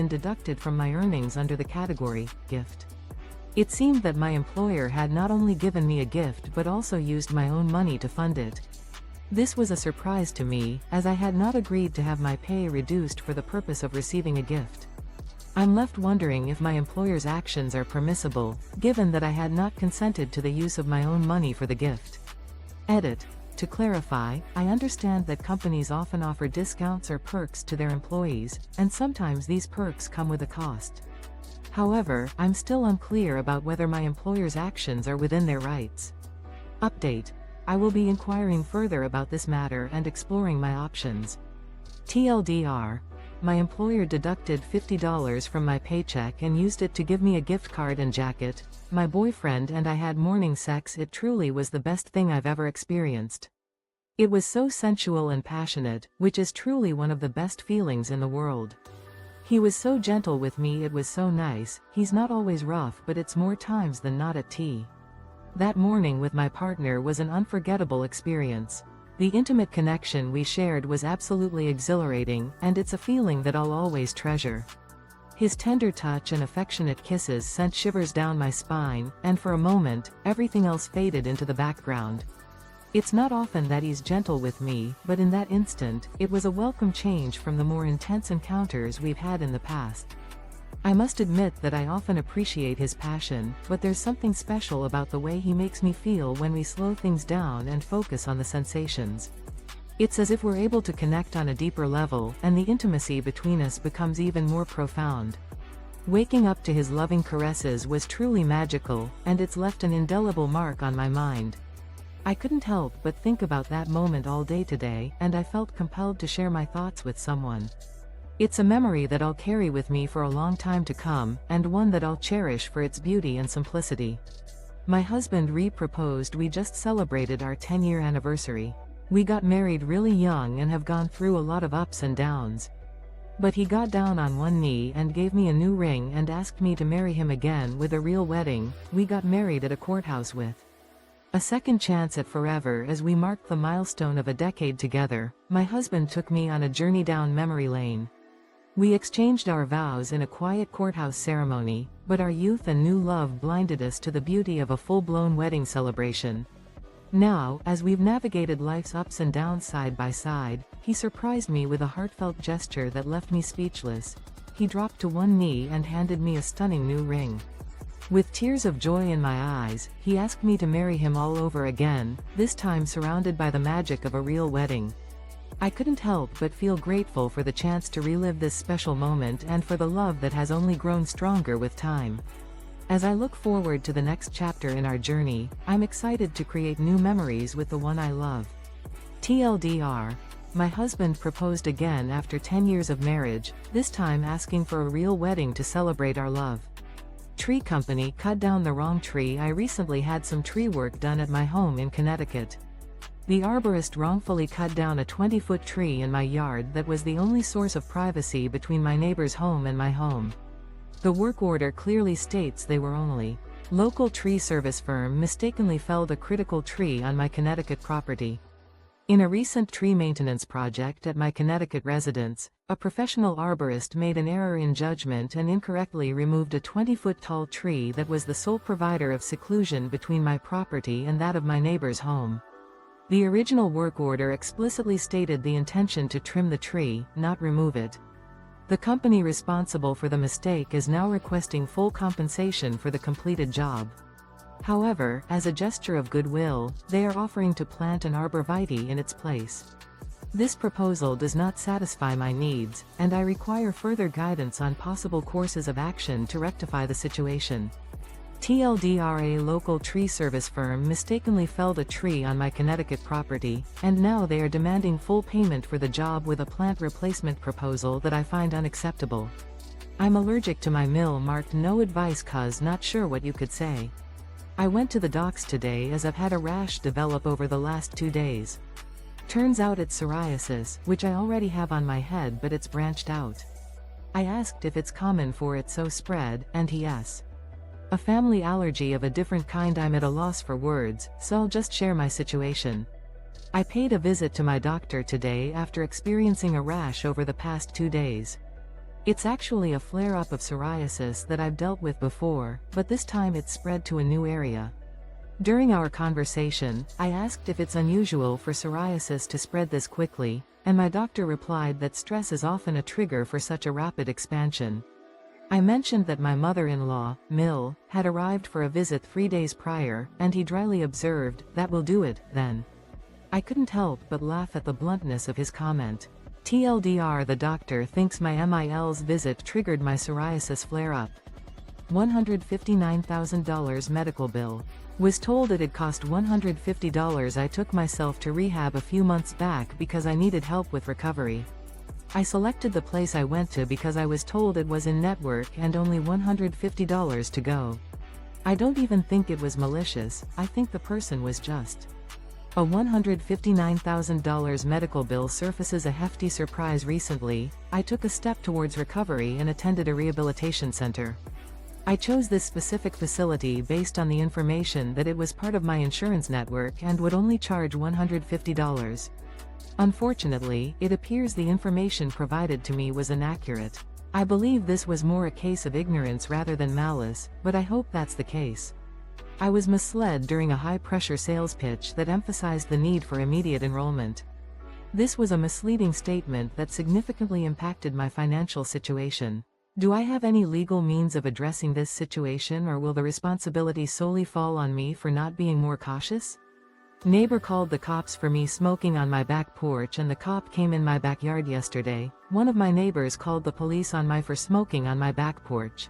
been deducted from my earnings under the category, gift. It seemed that my employer had not only given me a gift but also used my own money to fund it. This was a surprise to me, as I had not agreed to have my pay reduced for the purpose of receiving a gift. I'm left wondering if my employer's actions are permissible, given that I had not consented to the use of my own money for the gift. Edit. To clarify, I understand that companies often offer discounts or perks to their employees, and sometimes these perks come with a cost. However, I'm still unclear about whether my employer's actions are within their rights. Update. I will be inquiring further about this matter and exploring my options. TLDR. My employer deducted $50 from my paycheck and used it to give me a gift card and jacket. My boyfriend and I had morning sex. It truly was the best thing I've ever experienced. It was so sensual and passionate, which is truly one of the best feelings in the world. He was so gentle with me, it was so nice. He's not always rough, but it's more times than not at tea. That morning with my partner was an unforgettable experience. The intimate connection we shared was absolutely exhilarating, and it's a feeling that I'll always treasure. His tender touch and affectionate kisses sent shivers down my spine, and for a moment, everything else faded into the background. It's not often that he's gentle with me, but in that instant, it was a welcome change from the more intense encounters we've had in the past. I must admit that I often appreciate his passion, but there's something special about the way he makes me feel when we slow things down and focus on the sensations. It's as if we're able to connect on a deeper level, and the intimacy between us becomes even more profound. Waking up to his loving caresses was truly magical, and it's left an indelible mark on my mind. I couldn't help but think about that moment all day today, and I felt compelled to share my thoughts with someone. It's a memory that I'll carry with me for a long time to come, and one that I'll cherish for its beauty and simplicity. My husband re-proposed. We just celebrated our 10-year anniversary. We got married really young and have gone through a lot of ups and downs. But he got down on one knee and gave me a new ring and asked me to marry him again with a real wedding. We got married at a courthouse with a second chance at forever. As we marked the milestone of a decade together, my husband took me on a journey down memory lane. We exchanged our vows in a quiet courthouse ceremony, but our youth and new love blinded us to the beauty of a full-blown wedding celebration. Now, as we've navigated life's ups and downs side by side, he surprised me with a heartfelt gesture that left me speechless. He dropped to one knee and handed me a stunning new ring. With tears of joy in my eyes, he asked me to marry him all over again, this time surrounded by the magic of a real wedding. I couldn't help but feel grateful for the chance to relive this special moment and for the love that has only grown stronger with time. As I look forward to the next chapter in our journey, I'm excited to create new memories with the one I love. TLDR. My husband proposed again after 10 years of marriage, this time asking for a real wedding to celebrate our love. Tree company cut down the wrong tree. I recently had some tree work done at my home in Connecticut. The arborist wrongfully cut down a 20-foot tree in my yard that was the only source of privacy between my neighbor's home and my home. The work order clearly states they were only. Local tree service firm mistakenly felled a critical tree on my Connecticut property. In a recent tree maintenance project at my Connecticut residence, a professional arborist made an error in judgment and incorrectly removed a 20-foot tall tree that was the sole provider of seclusion between my property and that of my neighbor's home. The original work order explicitly stated the intention to trim the tree, not remove it. The company responsible for the mistake is now requesting full compensation for the completed job. However, as a gesture of goodwill, they are offering to plant an arborvitae in its place. This proposal does not satisfy my needs, and I require further guidance on possible courses of action to rectify the situation. TLDR. A local tree service firm mistakenly felled a tree on my Connecticut property, and now they are demanding full payment for the job with a plant replacement proposal that I find unacceptable. I'm allergic to my mill marked no advice cuz not sure what you could say. I went to the docs today as I've had a rash develop over the last 2 days. Turns out it's psoriasis, which I already have on my head, but it's branched out. I asked if it's common for it so spread, and he yes. A family allergy of a different kind. I'm at a loss for words, so I'll just share my situation. I paid a visit to my doctor today after experiencing a rash over the past 2 days. It's actually a flare-up of psoriasis that I've dealt with before, but this time it's spread to a new area. During our conversation, I asked if it's unusual for psoriasis to spread this quickly, and my doctor replied that stress is often a trigger for such a rapid expansion. I mentioned that my mother-in-law, Mill, had arrived for a visit 3 days prior, and he dryly observed, "That will do it, then." I couldn't help but laugh at the bluntness of his comment. TLDR, the doctor thinks my MIL's visit triggered my psoriasis flare-up. $159,000 medical bill. Was told it'd cost $150. I took myself to rehab a few months back because I needed help with recovery. I selected the place I went to because I was told it was in network and only $150 to go. I don't even think it was malicious, I think the person was just. A $159,000 medical bill surfaces a hefty surprise. Recently, I took a step towards recovery and attended a rehabilitation center. I chose this specific facility based on the information that it was part of my insurance network and would only charge $150. Unfortunately, it appears the information provided to me was inaccurate. I believe this was more a case of ignorance rather than malice, but I hope that's the case. I was misled during a high-pressure sales pitch that emphasized the need for immediate enrollment. This was a misleading statement that significantly impacted my financial situation. Do I have any legal means of addressing this situation, or will the responsibility solely fall on me for not being more cautious? Neighbor called the cops for me smoking on my back porch, and the cop came in my backyard yesterday. One of my neighbors called the police on me for smoking on my back porch.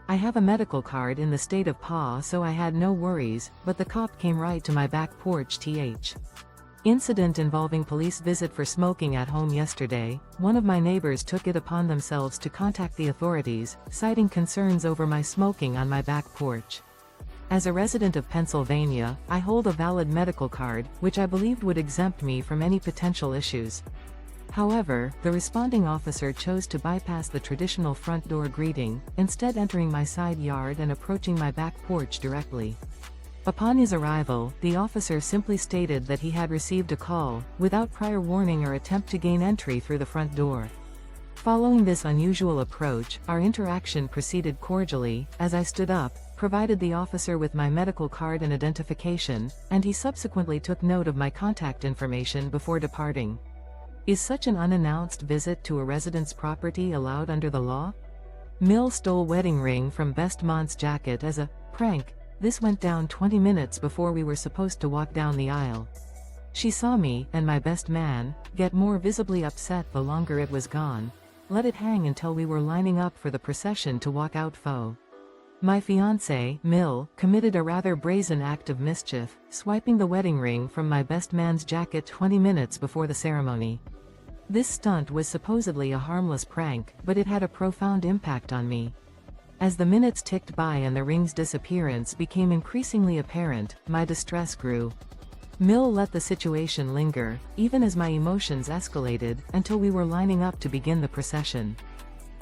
I have a medical card in the state of PA, so I had no worries, but the cop came right to my back porch. Incident involving police visit for smoking at home yesterday. One of my neighbors took it upon themselves to contact the authorities, citing concerns over my smoking on my back porch. As a resident of Pennsylvania, I hold a valid medical card, which I believed would exempt me from any potential issues. However, the responding officer chose to bypass the traditional front door greeting, instead entering my side yard and approaching my back porch directly. Upon his arrival, the officer simply stated that he had received a call, without prior warning or attempt to gain entry through the front door. Following this unusual approach, our interaction proceeded cordially. As I stood up, provided the officer with my medical card and identification, and he subsequently took note of my contact information before departing. Is such an unannounced visit to a resident's property allowed under the law? Mill stole wedding ring from best man's jacket as a prank. This went down 20 minutes before we were supposed to walk down the aisle. She saw me, and my best man, get more visibly upset the longer it was gone. Let it hang until we were lining up for the procession to walk out. My fiancé, Mill, committed a rather brazen act of mischief, swiping the wedding ring from my best man's jacket 20 minutes before the ceremony. This stunt was supposedly a harmless prank, but it had a profound impact on me. As the minutes ticked by and the ring's disappearance became increasingly apparent, my distress grew. Mill let the situation linger, even as my emotions escalated, until we were lining up to begin the procession.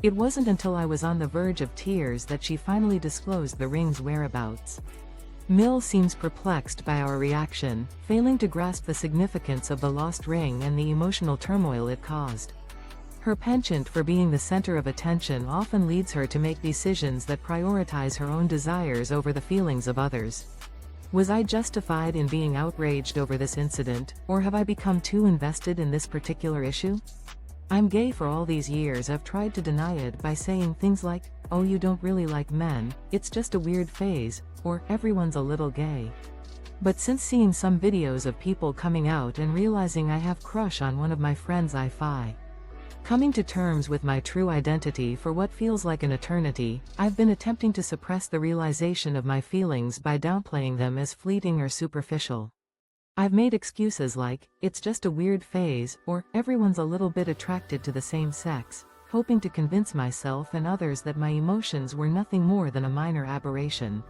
It wasn't until I was on the verge of tears that she finally disclosed the ring's whereabouts. Mill seems perplexed by our reaction, failing to grasp the significance of the lost ring and the emotional turmoil it caused. Her penchant for being the center of attention often leads her to make decisions that prioritize her own desires over the feelings of others. Was I justified in being outraged over this incident, or have I become too invested in this particular issue? I'm gay. For all these years I've tried to deny it by saying things like, "Oh, you don't really like men, it's just a weird phase," or "Everyone's a little gay." But since seeing some videos of people coming out and realizing I have crush on one of my friends, coming to terms with my true identity for what feels like an eternity, I've been attempting to suppress the realization of my feelings by downplaying them as fleeting or superficial. I've made excuses like, "It's just a weird phase," or "Everyone's a little bit attracted to the same sex," hoping to convince myself and others that my emotions were nothing more than a minor aberration.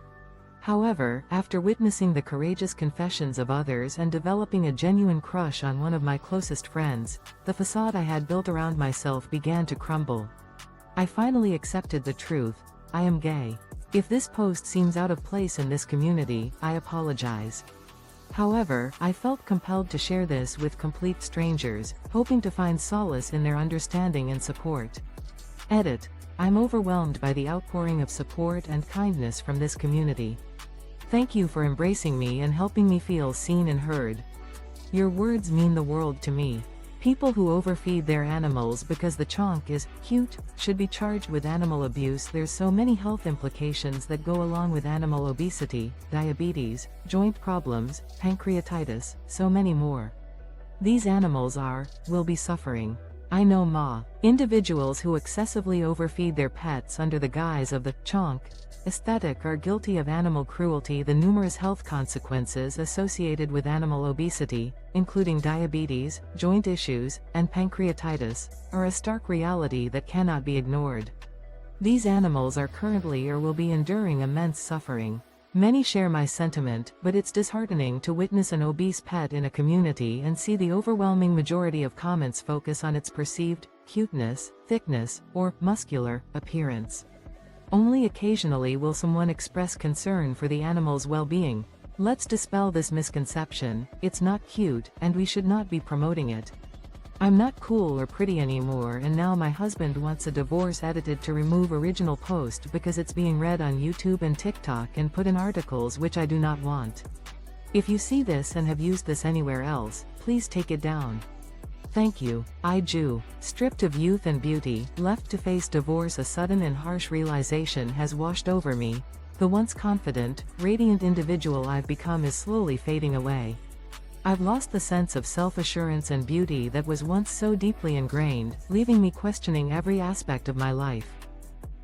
However, after witnessing the courageous confessions of others and developing a genuine crush on one of my closest friends, the facade I had built around myself began to crumble. I finally accepted the truth: I am gay. If this post seems out of place in this community, I apologize. However, I felt compelled to share this with complete strangers, hoping to find solace in their understanding and support. Edit. I'm overwhelmed by the outpouring of support and kindness from this community. Thank you for embracing me and helping me feel seen and heard. Your words mean the world to me. People who overfeed their animals because the chonk is cute should be charged with animal abuse. There's so many health implications that go along with animal obesity, diabetes, joint problems, pancreatitis, so many more. These animals will be suffering. I know ma. Individuals who excessively overfeed their pets under the guise of the chonk aesthetic are guilty of animal cruelty. The numerous health consequences associated with animal obesity, including diabetes, joint issues, and pancreatitis, are a stark reality that cannot be ignored. These animals are currently or will be enduring immense suffering. Many share my sentiment, but it's disheartening to witness an obese pet in a community and see the overwhelming majority of comments focus on its perceived cuteness, thickness, or muscular appearance. Only occasionally will someone express concern for the animal's well-being. Let's dispel this misconception. It's not cute, and we should not be promoting it. I'm not cool or pretty anymore, and now my husband wants a divorce edited to remove original post because it's being read on YouTube and TikTok and put in articles which I do not want. If you see this and have used this anywhere else, please take it down. Thank you. AITA. Stripped of youth and beauty, left to face divorce, a sudden and harsh realization has washed over me. The once confident, radiant individual I've become is slowly fading away. I've lost the sense of self-assurance and beauty that was once so deeply ingrained, leaving me questioning every aspect of my life.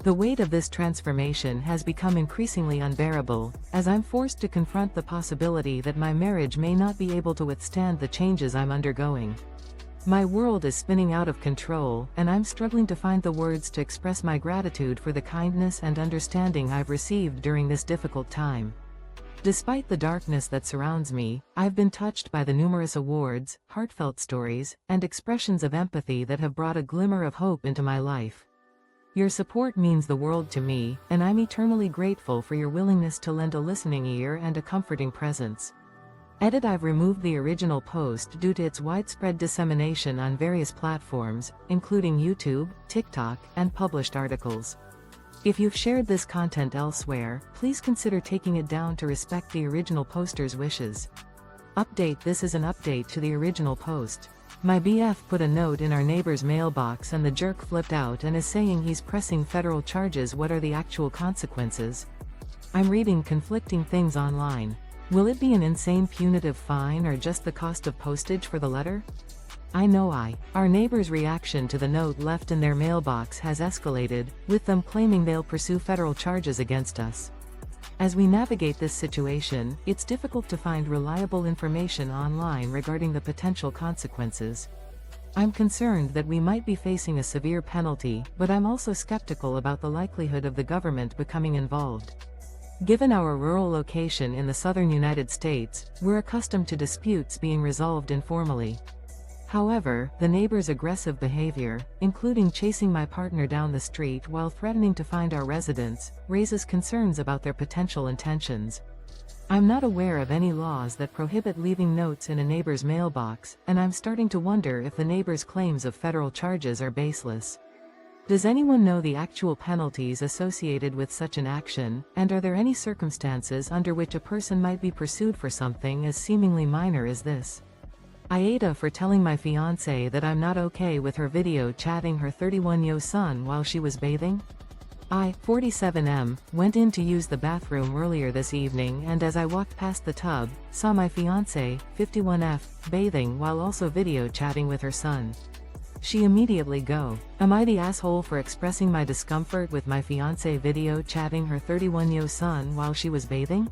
The weight of this transformation has become increasingly unbearable, as I'm forced to confront the possibility that my marriage may not be able to withstand the changes I'm undergoing. My world is spinning out of control, and I'm struggling to find the words to express my gratitude for the kindness and understanding I've received during this difficult time. Despite the darkness that surrounds me, I've been touched by the numerous awards, heartfelt stories, and expressions of empathy that have brought a glimmer of hope into my life. Your support means the world to me, and I'm eternally grateful for your willingness to lend a listening ear and a comforting presence. Edit. I've removed the original post due to its widespread dissemination on various platforms, including YouTube, TikTok, and published articles. If you've shared this content elsewhere, please consider taking it down to respect the original poster's wishes. Update. This is an update to the original post. My BF put a note in our neighbor's mailbox and the jerk flipped out and is saying he's pressing federal charges. What are the actual consequences? I'm reading conflicting things online. Will it be an insane punitive fine or just the cost of postage for the letter? I know our neighbor's reaction to the note left in their mailbox has escalated, with them claiming they'll pursue federal charges against us. As we navigate this situation, it's difficult to find reliable information online regarding the potential consequences. I'm concerned that we might be facing a severe penalty, but I'm also skeptical about the likelihood of the government becoming involved. Given our rural location in the southern United States, we're accustomed to disputes being resolved informally. However, the neighbor's aggressive behavior, including chasing my partner down the street while threatening to find our residence, raises concerns about their potential intentions. I'm not aware of any laws that prohibit leaving notes in a neighbor's mailbox, and I'm starting to wonder if the neighbor's claims of federal charges are baseless. Does anyone know the actual penalties associated with such an action, and are there any circumstances under which a person might be pursued for something as seemingly minor as this? AITA. For telling my fiancé that I'm not okay with her video chatting her 31-year-old son while she was bathing? I, 47M, went in to use the bathroom earlier this evening and as I walked past the tub, saw my fiancé, 51F, bathing while also video chatting with her son. She immediately go, am I the asshole for expressing my discomfort with my fiancé video chatting her 31-year-old son while she was bathing?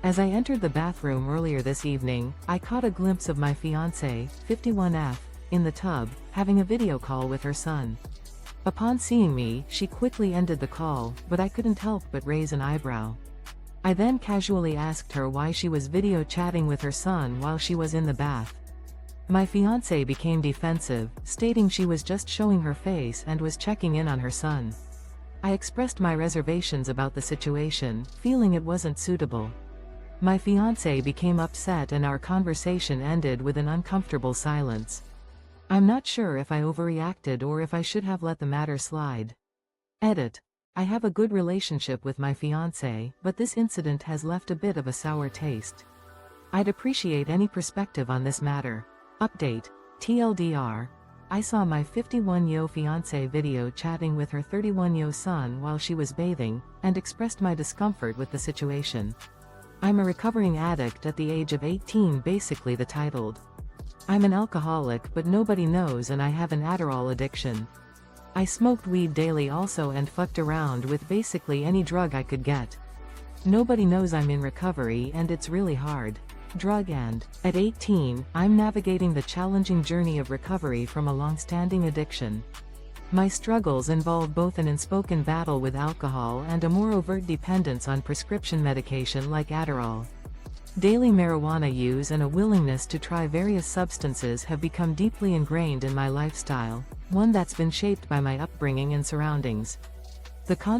As I entered the bathroom earlier this evening, I caught a glimpse of my fiancé, 51F, in the tub, having a video call with her son. Upon seeing me, she quickly ended the call, but I couldn't help but raise an eyebrow. I then casually asked her why she was video chatting with her son while she was in the bath. My fiancé became defensive, stating she was just showing her face and was checking in on her son. I expressed my reservations about the situation, feeling it wasn't suitable. My fiancé became upset and our conversation ended with an uncomfortable silence. I'm not sure if I overreacted or if I should have let the matter slide. Edit. I have a good relationship with my fiancé, but this incident has left a bit of a sour taste. I'd appreciate any perspective on this matter. Update. TLDR. I saw my 51-yo fiancé video chatting with her 31-yo son while she was bathing, and expressed my discomfort with the situation. I'm a recovering addict at the age of 18, basically the titled. I'm an alcoholic but nobody knows, and I have an Adderall addiction. I smoked weed daily also and fucked around with basically any drug I could get. Nobody knows I'm in recovery and it's really hard. Drug and, at 18, I'm navigating the challenging journey of recovery from a long-standing addiction. My struggles involve both an unspoken battle with alcohol and a more overt dependence on prescription medication like Adderall. Daily marijuana use and a willingness to try various substances have become deeply ingrained in my lifestyle, one that's been shaped by my upbringing and surroundings. The